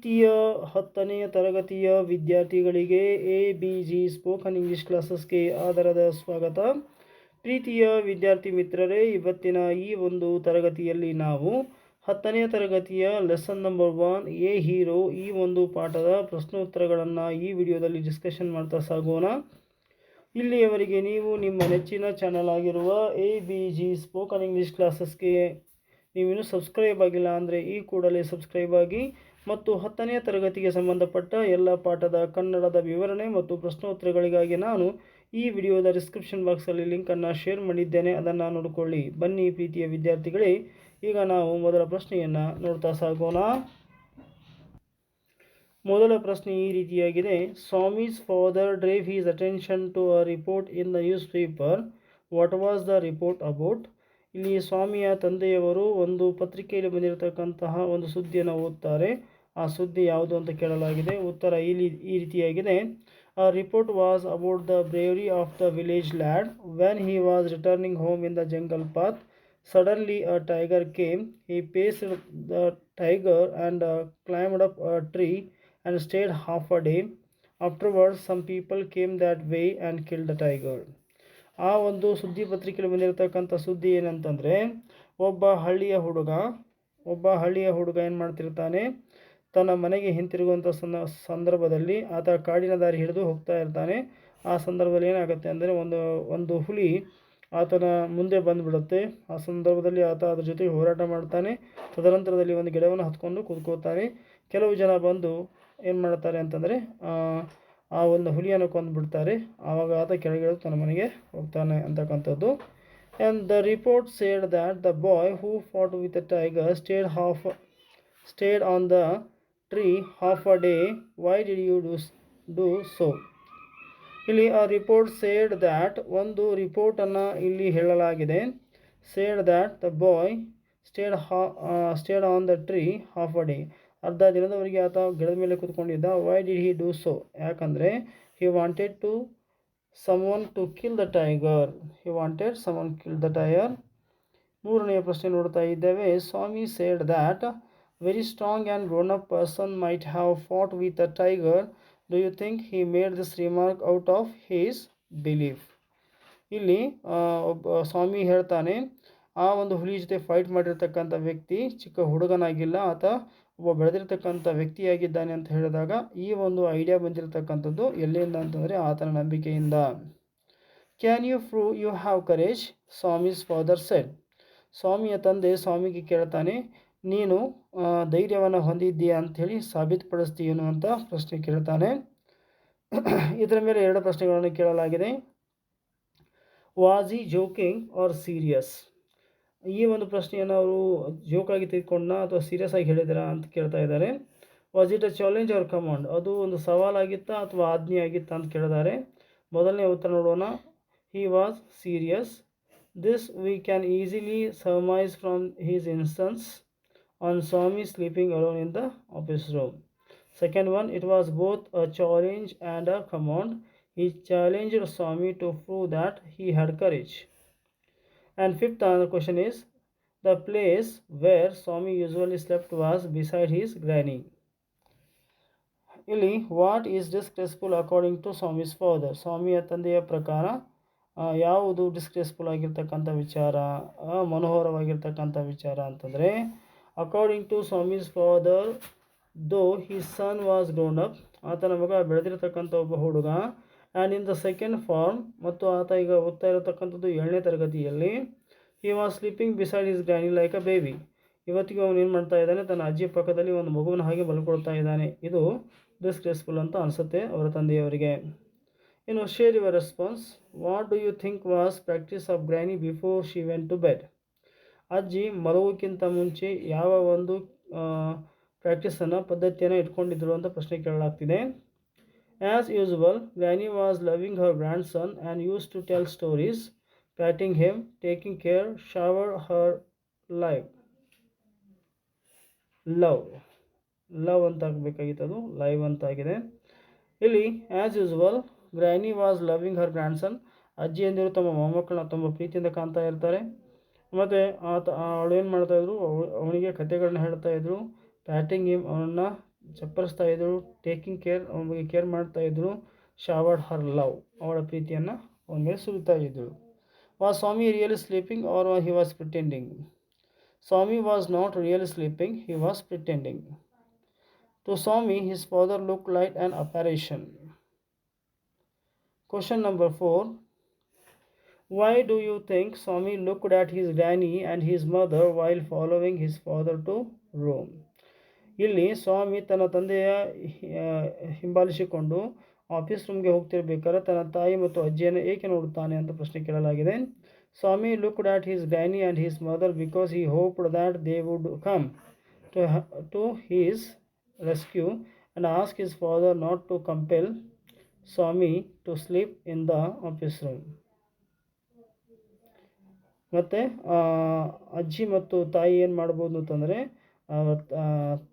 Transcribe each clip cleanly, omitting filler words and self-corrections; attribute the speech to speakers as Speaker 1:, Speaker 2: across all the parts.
Speaker 1: ಪ್ರೀತಿಯ 10ನೇ ತರಗತಿಯ ವಿದ್ಯಾರ್ಥಿಗಳಿಗೆ ABG ಸ್ಪೋಕನ್ ಇಂಗ್ಲಿಷ್ ಕ್ಲಾಸಸ್ಗೆ ಆದರದ ಸ್ವಾಗತ. ಪ್ರೀತಿಯ ವಿದ್ಯಾರ್ಥಿ ಮಿತ್ರರೇ, ಇವತ್ತಿನ ಈ ಒಂದು ತರಗತಿಯಲ್ಲಿ ನಾವು 10ನೇ ತರಗತಿಯ ಲೆಸನ್ ನಂಬರ್ 1 ಎ ಹೀರೋ ಈ ಒಂದು ಪಾಠದ ಪ್ರಶ್ನೋತ್ತರಗಳನ್ನು ಈ ವಿಡಿಯೋದಲ್ಲಿ ಡಿಸ್ಕಷನ್ ಮಾಡ್ತಾ ಸಾಗೋಣ. ಇಲ್ಲಿಯವರೆಗೆ ನೀವು ನಿಮ್ಮ ನೆಚ್ಚಿನ ಚಾನಲ್ ಆಗಿರುವ ABG ಸ್ಪೋಕನ್ ಇಂಗ್ಲಿಷ್ ಕ್ಲಾಸಸ್ಗೆ ನೀವಿನ್ನೂ ಸಬ್ಸ್ಕ್ರೈಬ್ ಆಗಿಲ್ಲ ಅಂದರೆ ಈ ಕೂಡಲೇ ಸಬ್ಸ್ಕ್ರೈಬ್ ಆಗಿ ಮತ್ತು 10ನೇ ತರಗತಿಗೆ ಸಂಬಂಧಪಟ್ಟ ಎಲ್ಲ ಪಾಠದ ಕನ್ನಡದ ವಿವರಣೆ ಮತ್ತು ಪ್ರಶ್ನೋತ್ತರಗಳಿಗಾಗಿ ನಾನು ಈ ವಿಡಿಯೋದ ಡಿಸ್ಕ್ರಿಪ್ಷನ್ ಬಾಕ್ಸಲ್ಲಿ ಲಿಂಕನ್ನು ಶೇರ್ ಮಾಡಿದ್ದೇನೆ, ಅದನ್ನು ನೋಡಿಕೊಳ್ಳಿ. ಬನ್ನಿ ಪ್ರೀತಿಯ ವಿದ್ಯಾರ್ಥಿಗಳೇ, ಈಗ ನಾವು ಮೊದಲ ಪ್ರಶ್ನೆಯನ್ನು ನೋಡ್ತಾ ಸಾಗೋಣ. ಮೊದಲ ಪ್ರಶ್ನೆ ಈ ರೀತಿಯಾಗಿದೆ. Swami's father drew his attention to a report in the newspaper. What was the report about? ಇಲ್ಲಿ ಸ್ವಾಮಿಯ ತಂದೆಯವರು ಒಂದು ಪತ್ರಿಕೆಯಲ್ಲಿ ಬಂದಿರತಕ್ಕಂತಹ ಒಂದು ಸುದ್ದಿಯನ್ನು ಓದ್ತಾರೆ. ಆ ಸುದ್ದಿ ಯಾವುದು ಅಂತ ಕೇಳಲಾಗಿದೆ. ಉತ್ತರ ಈ ರೀತಿಯಾಗಿದೆ. A report was about the bravery of the village lad. When he was returning home in the jungle path, suddenly a tiger came. He faced the tiger and climbed up a tree and stayed half a day. Afterwards, some people came that way and killed the tiger. ಆ ಒಂದು ಸುದ್ದಿ ಪತ್ರಿಕೆಯಲ್ಲಿ ಬಂದಿರತಕ್ಕಂಥ ಸುದ್ದಿ ಏನಂತಂದರೆ, ಒಬ್ಬ ಹಳ್ಳಿಯ ಹುಡುಗ ಏನು ಮಾಡ್ತಿರ್ತಾನೆ, ತನ್ನ ಮನೆಗೆ ಹಿಂತಿರುಗುವಂಥ ಸಂದರ್ಭದಲ್ಲಿ ಆತ ಕಾಡಿನ ದಾರಿ ಹಿಡಿದು ಹೋಗ್ತಾ ಇರ್ತಾನೆ. ಆ ಸಂದರ್ಭದಲ್ಲಿ ಏನಾಗುತ್ತೆ ಅಂದರೆ ಒಂದು ಹುಲಿ ಆತನ ಮುಂದೆ ಬಂದುಬಿಡುತ್ತೆ. ಆ ಸಂದರ್ಭದಲ್ಲಿ ಆತ ಅದ್ರ ಜೊತೆಗೆ ಹೋರಾಟ ಮಾಡ್ತಾನೆ. ತದನಂತರದಲ್ಲಿ ಒಂದು ಗಿಡವನ್ನು ಹತ್ಕೊಂಡು ಕೂತ್ಕೋತಾನೆ. ಕೆಲವು ಜನ ಬಂದು ಏನು ಮಾಡ್ತಾರೆ ಅಂತಂದರೆ ಆ ಒಂದು ಹುಲಿಯನ್ನು ಕೊಂದುಬಿಡ್ತಾರೆ. ಆವಾಗ ಆತ ಕೆಳಗಿಳಿದು ತನ್ನ ಮನೆಗೆ ಹೋಗ್ತಾನೆ ಅಂತಕ್ಕಂಥದ್ದು. And the report said that the boy who fought with the tiger stayed on the tree half a day. Why did you do so? ಇಲ್ಲಿ ಆ ರಿಪೋರ್ಟ್ ಸೇಡ್ ದ್ಯಾಟ್, ಒಂದು ರಿಪೋರ್ಟನ್ನು ಇಲ್ಲಿ ಹೇಳಲಾಗಿದೆ. Said that the boy stayed on the tree half a day, ಅರ್ಧ ದಿನದವರೆಗೆ ಆತ ಗಿಡದ ಮೇಲೆ ಕೂತ್ಕೊಂಡಿದ್ದ. Why did he do so? ಯಾಕಂದರೆ he wanted someone to kill the tiger. ಮೂರನೆಯ ಪ್ರಶ್ನೆ ನೋಡ್ತಾ ಇದ್ದೇವೆ. Swami said that very strong and grown up person might have fought with a tiger. Do you think he made this remark out of his belief? ಇಲ್ಲಿ ಒಬ್ಬ ಸ್ವಾಮಿ ಹೇಳ್ತಾನೆ, ಆ ಒಂದು ಹುಲಿ ಜೊತೆ ಫೈಟ್ ಮಾಡಿರ್ತಕ್ಕಂಥ ವ್ಯಕ್ತಿ ಚಿಕ್ಕ ಹುಡುಗನಾಗಿಲ್ಲ, ಆತ ಒಬ್ಬ ಬೆಳೆದಿರ್ತಕ್ಕಂಥ ವ್ಯಕ್ತಿಯಾಗಿದ್ದಾನೆ ಅಂತ ಹೇಳಿದಾಗ ಈ ಒಂದು ಐಡಿಯಾ ಬಂದಿರತಕ್ಕಂಥದ್ದು ಎಲ್ಲಿಂದ ಅಂತಂದರೆ ಆತನ ನಂಬಿಕೆಯಿಂದ. Can you prove you have courage? Swami's father said. ಸ್ವಾಮಿಯ ತಂದೆ ಸ್ವಾಮಿಗೆ ಕೇಳ್ತಾನೆ, ನೀನು ಧೈರ್ಯವನ್ನು ಹೊಂದಿದ್ದೀಯಾ ಅಂಥೇಳಿ ಸಾಬೀತುಪಡಿಸ್ತೀಯೇನು ಅಂತ ಪ್ರಶ್ನೆ ಕೇಳ್ತಾನೆ. ಇದರ ಮೇಲೆ ಎರಡು ಪ್ರಶ್ನೆಗಳನ್ನು ಕೇಳಲಾಗಿದೆ. Was he joking R serious? ಈ ಒಂದು ಪ್ರಶ್ನೆಯನ್ನು ಅವರು ಜೋಕಾಗಿ ತೆಗೆದುಕೊಂಡ ಅಥವಾ ಸೀರಿಯಸ್ ಆಗಿ ಹೇಳಿದಾರಾ ಅಂತ ಕೇಳ್ತಾ ಇದ್ದಾರೆ. Was it a challenge or command? ಅದು ಒಂದು ಸವಾಲಾಗಿತ್ತಾ ಅಥವಾ ಆಜ್ಞೆ ಆಗಿತ್ತಾ ಅಂತ ಕೇಳಿದ್ದಾರೆ. ಮೊದಲನೇ ಉತ್ತರ ನೋಡೋಣ. He was serious. This we can easily surmise from his insistence on Swami sleeping alone in the office room. Second one, it was both a challenge and a command. He challenged Swami to prove that he had courage. And fifth question is, the place where Swami usually slept was beside his granny. ಇಲ್ಲಿ what is disgraceful according to Swami's father? ಸ್ವಾಮಿಯ ತಂದೆಯ ಪ್ರಕಾರ ಯಾವುದು disgraceful ಆಗಿರ್ತಕ್ಕಂಥ ವಿಚಾರ, ಮನೋಹರವಾಗಿರ್ತಕ್ಕಂಥ ವಿಚಾರ ಅಂತಂದರೆ, according to Swami's father though his son was grown up, ಆತನ ಮಗ ಬೆಳೆದಿರ್ತಕ್ಕಂಥ ಒಬ್ಬ ಹುಡುಗ. And in the second form, ಮತ್ತು ಆತ ಈಗ ಓದ್ತಾ ಇರತಕ್ಕಂಥದ್ದು 7ನೇ ತರಗತಿಯಲ್ಲಿ. He was sleeping beside his granny like a baby. ಇವತ್ತಿಗೂ ಅವನು ಏನು ಮಾಡ್ತಾ ಇದ್ದಾನೆ, ತನ್ನ ಅಜ್ಜಿ ಪಕ್ಕದಲ್ಲಿ ಒಂದು ಮಗುವಿನ ಹಾಗೆ ಮಲ್ಕೊಳ್ತಾ ಇದ್ದಾನೆ. ಇದು ಡಿಸ್ಗ್ರೇಸ್ಫುಲ್ ಅಂತ ಅನಿಸುತ್ತೆ ಅವರ ತಂದೆಯವರಿಗೆ. ಇನ್ನು share your response. What do you think was practice of granny before she went to bed? ಅಜ್ಜಿ ಮಲಗೋಕ್ಕಿಂತ ಮುಂಚೆ ಯಾವ ಒಂದು ಪದ್ಧತಿಯನ್ನು ಇಟ್ಕೊಂಡಿದ್ರು ಅಂತ ಪ್ರಶ್ನೆ ಕೇಳಲಾಗ್ತಿದೆ. As usual, Granny was loving her grandson and used to tell stories, patting him, taking care, shower her love ಅಂತ ಆಗಬೇಕಾಗಿತ್ತು, ಲೈವ್ ಅಂತ ಆಗಿದೆ. ಇಲ್ಲಿ as usual granny was loving her grandson, ಅಜ್ಜಿಯಂದಿರು ತಮ್ಮ ಮೊಮ್ಮಕ್ಕಳನ್ನ ತುಂಬ ಪ್ರೀತಿಯಿಂದ ಕಾಣ್ತಾ ಇರ್ತಾರೆ. ಮತ್ತು ಅವಳು ಏನು ಮಾಡ್ತಾಯಿದ್ರು, ಅವನಿಗೆ ಕಥೆಗಳನ್ನ ಹೇಳ್ತಾಯಿದ್ರು. ಪ್ಯಾಟಿಂಗ್ ಹಿಮ್, ಅವನನ್ನು ಚಪ್ಪರಿಸ್ತಾ ಇದ್ರು, ಟೇಕಿಂಗ್ ಕೇರ್, ಅವನ ಬಗ್ಗೆ ಕೇರ್ ಮಾಡ್ತಾ ಇದ್ರು. ಶವರ್ಡ್ ಹರ್ ಲವ್, ಅವಳ ಪ್ರೀತಿಯನ್ನು ಅವನ ಮೇಲೆ ಸುರಿತಾ ಇದ್ರು. Was Swami really sleeping or he was pretending? Swami was not really sleeping, he was pretending. To Swami, his father looked like an apparition. Question number 4. Why do you think Swami looked at his granny and his mother while following his father to Rome? ಇಲ್ಲಿ ಸ್ವಾಮಿ ತನ್ನ ತಂದೆಯ ಹಿಂಬಾಲಿಸಿಕೊಂಡು office ರೂಮ್ಗೆ ಹೋಗ್ತಿರ್ಬೇಕಾದ್ರೆ ತನ್ನ ತಾಯಿ ಮತ್ತು ಅಜ್ಜಿಯನ್ನು ಏಕೆ ನೋಡುತ್ತಾನೆ ಅಂತ ಪ್ರಶ್ನೆ ಕೇಳಲಾಗಿದೆ. ಸ್ವಾಮಿ looked at his granny and his mother because he hoped that they would come to his rescue and ask his father not to compel Swami to sleep in the office room. ಮತ್ತು ಅಜ್ಜಿ ಮತ್ತು ತಾಯಿ ಏನು ಮಾಡ್ಬೋದು ಅಂತಂದರೆ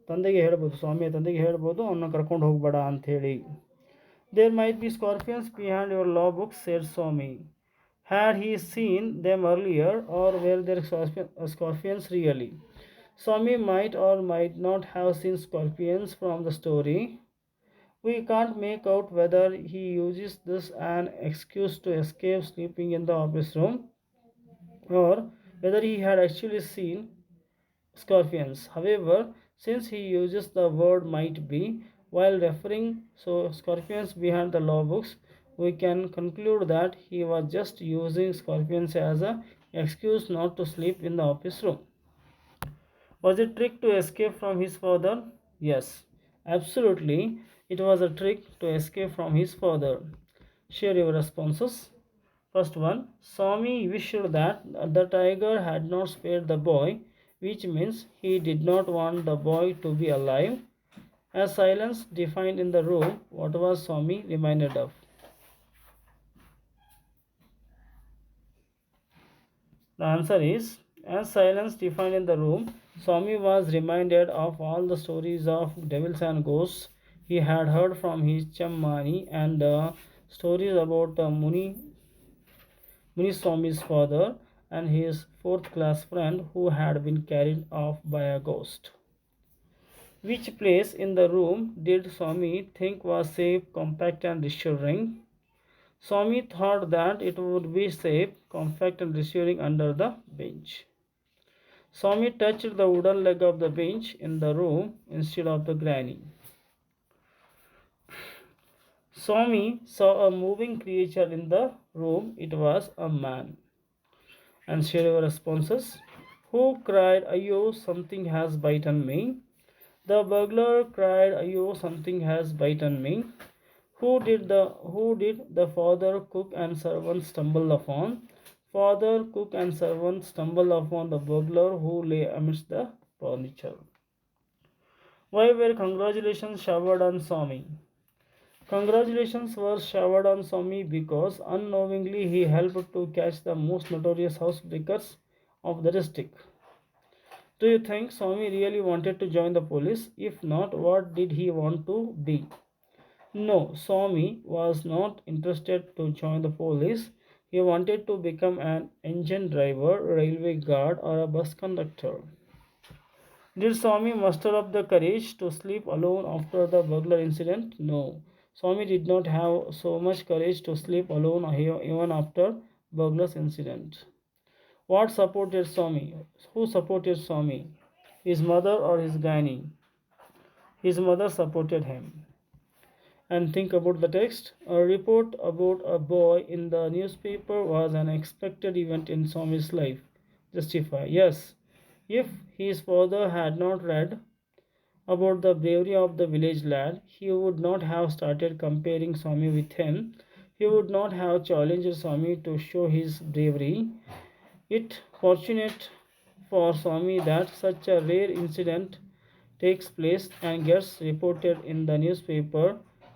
Speaker 1: ತಂದೆಗೆ ಹೇಳ್ಬೋದು, ಸ್ವಾಮಿಯ ತಂದೆಗೆ ಹೇಳ್ಬೋದು ಅವನ್ನ ಕರ್ಕೊಂಡು ಹೋಗಬೇಡ ಅಂಥೇಳಿ. There might be scorpions behind your law books, said Swami. Had he seen them earlier or were there scorpions really? Swami might or might not have seen scorpions from the story. We can't make out whether he uses this an excuse to escape sleeping in the office room or whether he had actually seen scorpions. However, since he uses the word might be while referring to scorpions behind the law books, we can conclude that he was just using scorpions as an excuse not to sleep in the office room. Was it a trick to escape from his father? Yes, absolutely. It was a trick to escape from his father. Share your responses. First one, Swami wished that the tiger had not spared the boy, which means he did not want the boy to be alive. As silence defined in the room, what was Swami reminded of? The answer is, as silence defined in the room, Swami was reminded of all the stories of devils and ghosts he had heard from his Chammani and the stories about Muni Swami's father and his fourth class friend who had been carried off by a ghost. Which place in the room did Swami think was safe, compact and reassuring? Swami thought that it would be safe, compact and reassuring under the bench. Swami touched the wooden leg of the bench in the room instead of the granny. Swami saw a moving creature in the room. It was a man. And share your responses. Who cried, "Ayyo, something has bitten me"? The burglar cried, "Ayyo, something has bitten me." Who did the father, cook and servant stumble upon? Father, cook and servant stumble upon the burglar who lay amidst the furniture. Why were congratulations showered on Swami? Congratulations were showered on Swami because unknowingly he helped to catch the most notorious housebreakers of the district. Do you think Swami really wanted to join the police? If not, what did he want to be? No, Swami was not interested to join the police. He wanted to become an engine driver, railway guard, or a bus conductor. Did Swami muster up the courage to sleep alone after the burglar incident? No. Swami did not have so much courage to sleep alone even after burglar's incident. What supported Swami? Who supported Swami? His mother or his granny? His mother supported him. And think about the text. A report about a boy in the newspaper was an expected event in Swami's life. Justify. Yes. If his father had not read about the bravery of the village lad, he would not have started comparing Swami with him. He would not have challenged Swami to show his bravery. It fortunate for Swami that such a rare incident takes place and gets reported in the newspaper,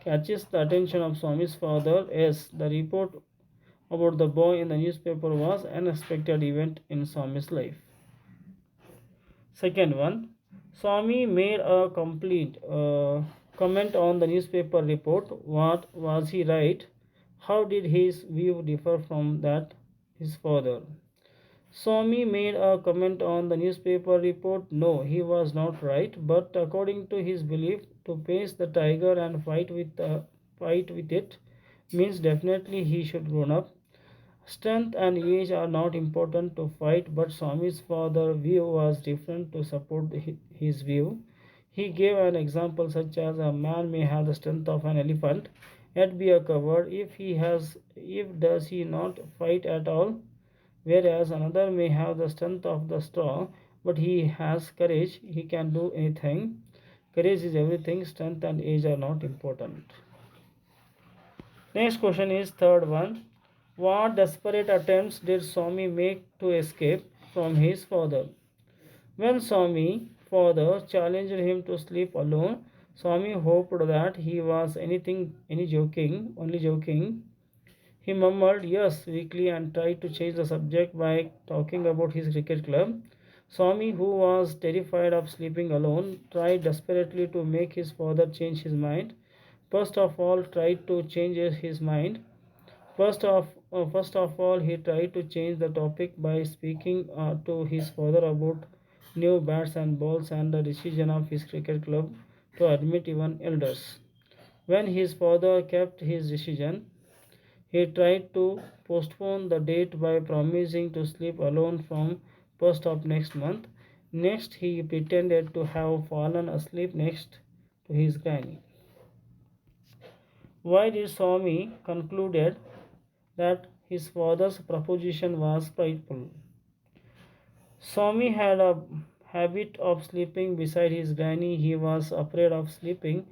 Speaker 1: catches the attention of Swami's father. Yes, the report about the boy in the newspaper was an unexpected event in Swami's life. Second one, Swami made a complete comment on the newspaper report. What was he right? How did his view differ from that his father? Swami made a comment on the newspaper report. No, he was not right, but according to his belief, to face the tiger and fight with it means definitely he should grown up. Strength and age are not important to fight, but Swami's father view was different to support his view. He gave an example such as a man may have the strength of an elephant, yet be a coward if does he not fight at all, whereas another may have the strength of the straw, but he has courage, he can do anything. Courage is everything, strength and age are not important. Next question is third one. What desperate attempts did Swami make to escape from his father? When Swami father challenged him to sleep alone, Swami hoped that he was only joking. He mumbled yes weakly and tried to change the subject by talking about his cricket club. Swami, who was terrified of sleeping alone, tried desperately to make his father change his mind. First of all, tried to change his mind. First of all, he tried to change the topic by speaking to his father about new bats and balls and the decision of his cricket club to admit even elders. When his father kept his decision, he tried to postpone the date by promising to sleep alone from 1st of next month. Next, he pretended to have fallen asleep next to his granny. Why did Swami concluded that his father's proposition was spiteful? Swami had a habit of sleeping beside his granny. He was afraid of sleeping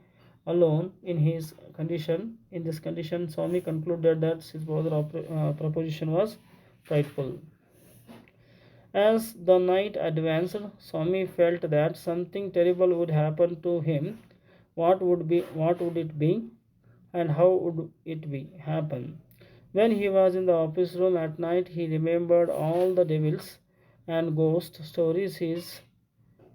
Speaker 1: alone in his condition. In this condition, Swami concluded that his father's proposition was frightful. As the night advanced, Swami felt that something terrible would happen to him. What would it be? And how would it be happen? When he was in the office room at night, he remembered all the devils and ghost stories his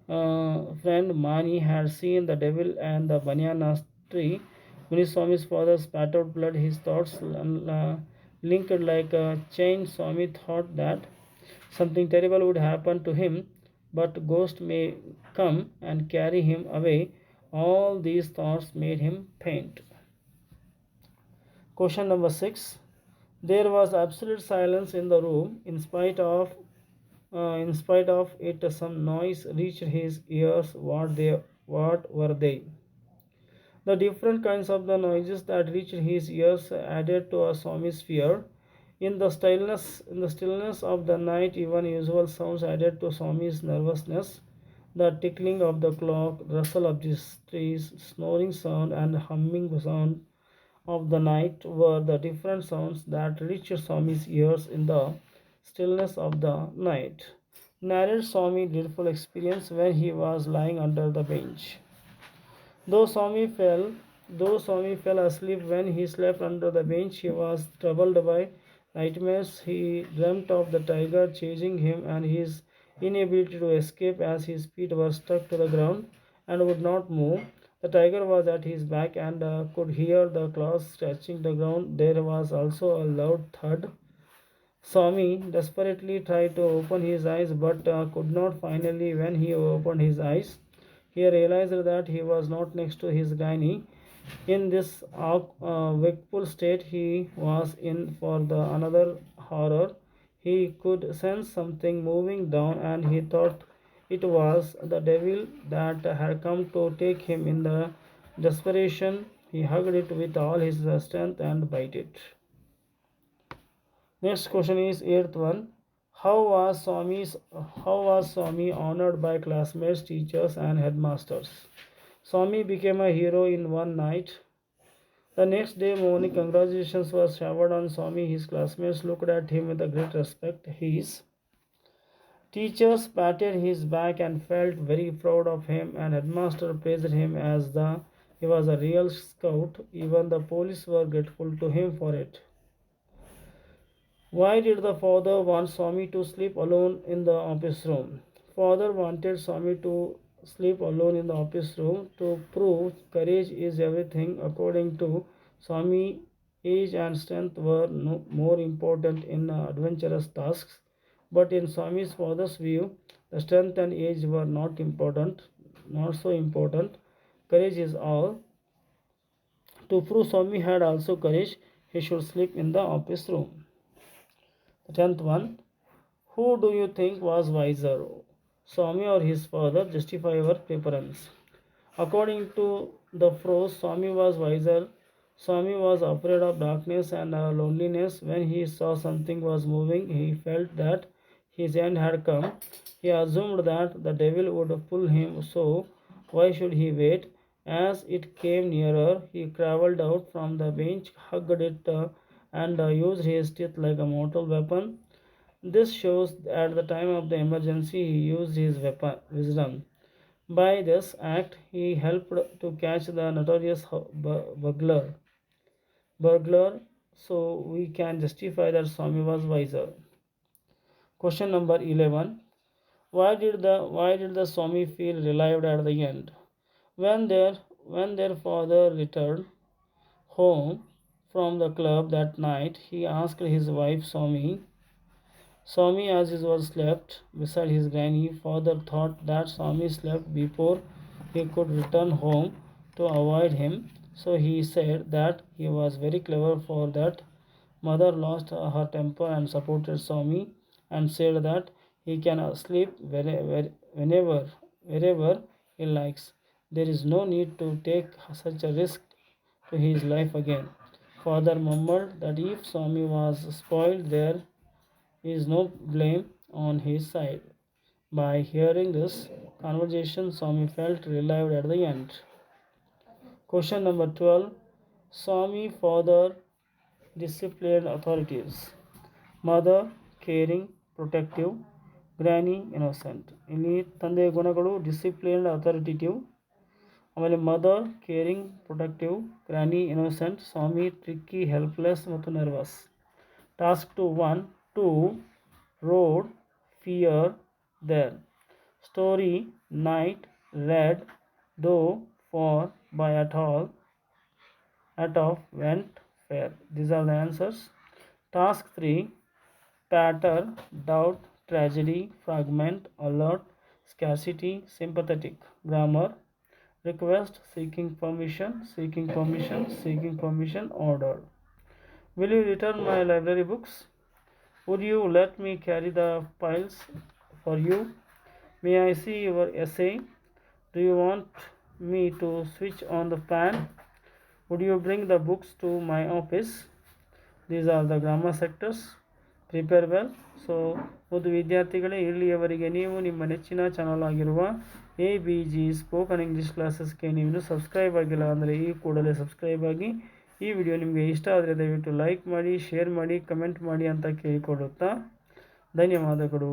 Speaker 1: friend Mani had seen the devil and the banana tree. Muniswami's father spattered blood. His thoughts linked like a chain. Swami thought that something terrible would happen to him, but ghost may come and carry him away. All these thoughts made him faint. Question number 6. There was absolute silence in the room. In spite of it, some noise reached his ears. What were they? The different kinds of the noises that reached his ears added to a Swami's fear. In the stillness of the night, even usual sounds added to Swami's nervousness. The tickling of the clock, rustle of the trees, snoring sound, and humming sound of the night were the different sounds that reached Swami's ears in the stillness of the night. Narrated Swami dreadful experience when he was lying under the bench. Though Swami fell, though Swami fell asleep when he slept under the bench, he was troubled by nightmares. He dreamt of the tiger chasing him and his inability to escape as his feet were stuck to the ground and would not move. The tiger was at his back and could hear the claws scratching the ground. There was also a loud thud. Swami desperately tried to open his eyes but could not. Finally, when he opened his eyes, he realized that he was not next to his granny. In this wakeful state he was in for the another horror. He could sense something moving down and he thought it was the devil that had come to take him. In the desperation, he hugged it with all his strength and bit it. Next question is eighth one. How was Swami honored by classmates, teachers, and headmasters? Swami became a hero in one night. The next day morning, congratulations were showered on Swami. His classmates looked at him with a great respect. His teachers patted his back and felt very proud of him, and headmaster praised him as he was a real scout. Even the police were grateful to him for it. Why did the father want Swami to sleep alone in the office room? Father wanted Swami to sleep alone in the office room to prove courage is everything. According to Swami, age and strength were more important in adventurous tasks. But in Swami's father's view, the strength and age were not so important. courage is all. To prove Swami had also courage, he should sleep in the office room. The 10th one. Who do you think was wiser, Swami or his father? Justify your preference. According to the phrase, Swami was wiser. Swami was afraid of darkness and loneliness. When he saw something was moving, he felt that his end had come. He assumed that the devil would pull him, so why should he wait? As it came nearer, he crawled out from the bench, hugged it, and used his teeth like a mortal weapon. This shows at the time of the emergency he used his wisdom. By this act, he helped to catch the notorious burglar, so we can justify that Swami was wiser. Question number 11. Why did the Swami feel relieved at the end? When their father returned home from the club that night, he asked his wife Swami as usual slept beside his granny. Father thought that Swami slept before he could return home to avoid him, so he said that he was very clever for that. Mother lost her temper and supported Swami and said that he can sleep wherever he likes. There is no need to take such a risk to his life again. Father murmured that if Swami was spoiled, there is no blame on his side. By hearing this conversation, Swami felt relieved at the end. Question number 12. Swami father disciplined authorities. Mother caring, protective, granny innocent. ಇಲ್ಲಿ ತಂದೆಯ ಗುಣಗಳು disciplined authoritative, ಆಮೇಲೆ mother caring protective, granny innocent, Swami tricky helpless ಮತ್ತು nervous. Task 1. 2. Road, fear, there. Story, night, red, though, for, by, at all, at of, went, fair. These are the answers. Task 3. Pattern, doubt, tragedy, fragment, alert, scarcity, sympathetic. Grammar, request, seeking permission, seeking permission, order. Will you return my library books? Would you let me carry the piles for you? May I see your essay? Do you want me to switch on the fan? Would you bring the books to my office? These are the grammar sectors. Prepare well. So ಒಂದು ವಿದ್ಯಾರ್ಥಿಗಳೇ, ಇಲ್ಲಿಯವರೆಗೆ ನೀವು ನಿಮ್ಮ ನೆಚ್ಚಿನ channel ಆಗಿರುವ ABG spoken English ಕ್ಲಾಸಸ್ಗೆ ನೀವು subscribe ಆಗಿಲ್ಲ ಅಂದರೆ ಈ ಕೂಡಲೇ ಸಬ್ಸ್ಕ್ರೈಬ್ ಆಗಿ. ಈ ವಿಡಿಯೋ ನಿಮಗೆ ಇಷ್ಟ ಆದರೆ ದಯವಿಟ್ಟು ಲೈಕ್ ಮಾಡಿ, ಶೇರ್ ಮಾಡಿ, ಕಮೆಂಟ್ ಮಾಡಿ ಅಂತ ಕೇಳಿಕೊಳ್ಳುತ್ತಾ ಧನ್ಯವಾದಗಳು.